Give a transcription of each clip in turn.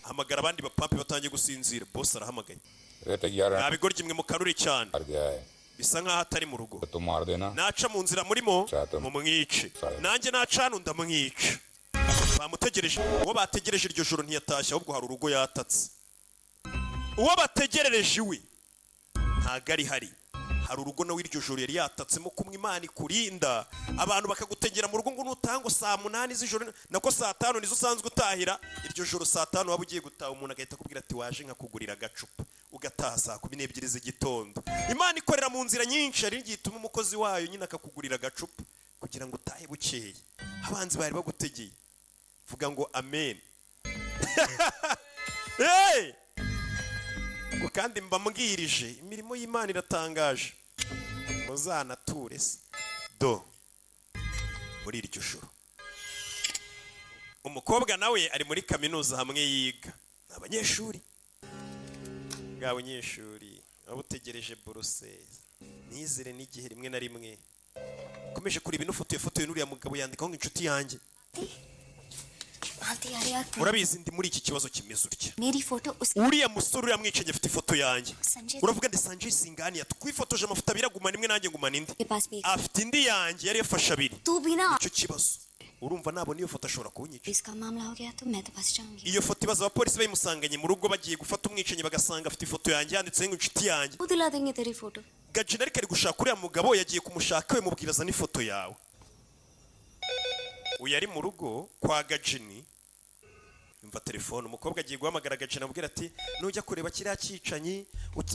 hamagara abandi bapampe batangiye gusinzira. Boss arahamagaye. Nabigorye imwe mukaruri cyane. Bisa nkaho atari mu rugo. Naca mu nzira murimo mu mwice. Nanjye nacana ndamwica. Bamutegereje. Uwo bategereje iryo joro ntiyatashye ahubwo hari urugo yatatse. Uwo bategerereje iwe ntago ari hari urugo nawe iryo joro yari yatatsemo kumwe Imana ikurinda abantu bakagutegera mu rugo ngo nutango saa 8 z'ijoro nako saa 5 nizo usanzwe utahira iryo joro saa 5 waba ugiye gutaha umuntu agahita akubwira ati waje nkakugurira agacupa ugataha saa 12 z'igitondo. Imana ikorera mu nzira nyinshi ari gituma umukozi wayo nyine akakugurira agacupa kugira ngo utahe bukeye. Abanzi bari bagutegeye vuga ngo amen. Hey! Kandi mbambwirije imirimo y'Imana iratangaje. Muzanature se do muri iryo joro. Umukobwa nawe ari muri kaminuza hamwe yiga. Abanyeshuri bw'abanyeshuri abutegereje buruse nizere n'igihe rimwe na rimwe komeje kuri ibintu foto y'uriya mugabo yandikaho nk'inshuti yanjye. Urabizi ndi muri iki kibazo kimeze urya. Uriya musore uriya mwicenye afite ifoto yanjye. Uravuga ndi Sanjay Singhania twifotoje amafoto abiraguma nimwe nanjye ngumana indi. Afite indi yanjye yari yafashe abiri. Icyo kibazo. Urumva nabona iyo foto ashobora kunyica. Iyo foto ibaza abapolisi bayimusanganye mu rugo bagiye gufata umwicenye bagasanga afite ifoto yanjye yanditseho inshuti yanjye. Gajina ariko ari gushaka uriya mugabo yagiye kumushaka we mubwiraza n'ifoto yawe. Uyu ari mu rugo kwa Gajini. Umva telefone umukobwa agiye guhamagara Gajina amubwira ati nujya kureba kiriya cyicanyi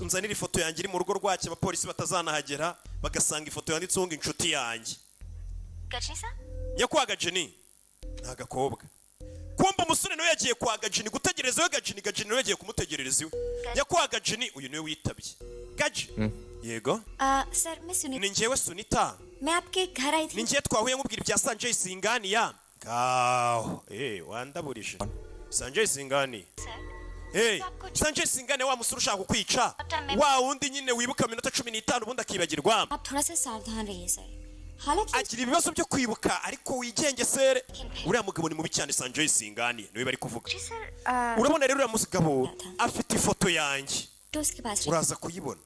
unzanira ifoto yanjye iri mu rugo rwacyo abapolisi batazanahagera bagasanga ifoto yanditseho ngo inshuti yanjye. Gajisa? Nyakwa Gajini nta gakobwa. Kumba umusore nawe yagiye kwa Gajini gutegereza we Gajini nawe yagiye kumutegerereza iwe. Nyakwa Gajini uyu niwe witabye. Gaji? Yego? Sir, मैं Sunita. Ni njyewe Sunita. मैं आपके घर आई थी. Ni njye twahuye nkubwira ibya Sanjay Singhania. Kaho. Wandaburije. Sanjay Singhania. Sir. Sanjay Singhania wa musore ushaka kukwica. Wa wundi nyine wibuka minota 15 ubundi akibagirwa. आप थोड़ा सा सावधान रहिए सर. हालांकि agira ibibazo byo kwibuka ariko wigengesere. Uriya mugabo ni mubi cyane Sanjay Singhania niwe bari kuvuga. Urabona rero uriya mugabo afite ifoto yanjye. तो उसके पास Uraza kuyibona.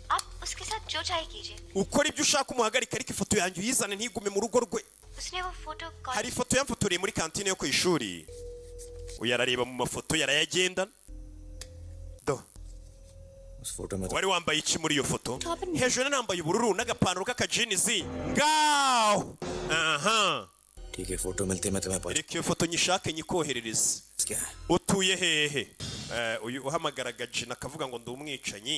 आप उसके साथ जो चाहे कीजिए. Ukora ibyo ushaka umuhagarika ariko ifoto yanjye uyizane ntigume mu rugo rwe. उसने वो photo Hari ifoto yamfotoreye muri kantine yo ku ishuri. Uyarareba mu mafoto yarayagenda. Do. Wari wambaye iki muri iyo foto? Hejuru nambaye ubururu n'agapantaro k'akajinizi. Ngaho. Aha. ठीक है फोटो मिलते मैं तुम्हें Reka iyo foto nyishake nyikoherereze. क्या Utuye hehe? Uyu uhamagara Gajina akavuga ngo ndi umwicanyi.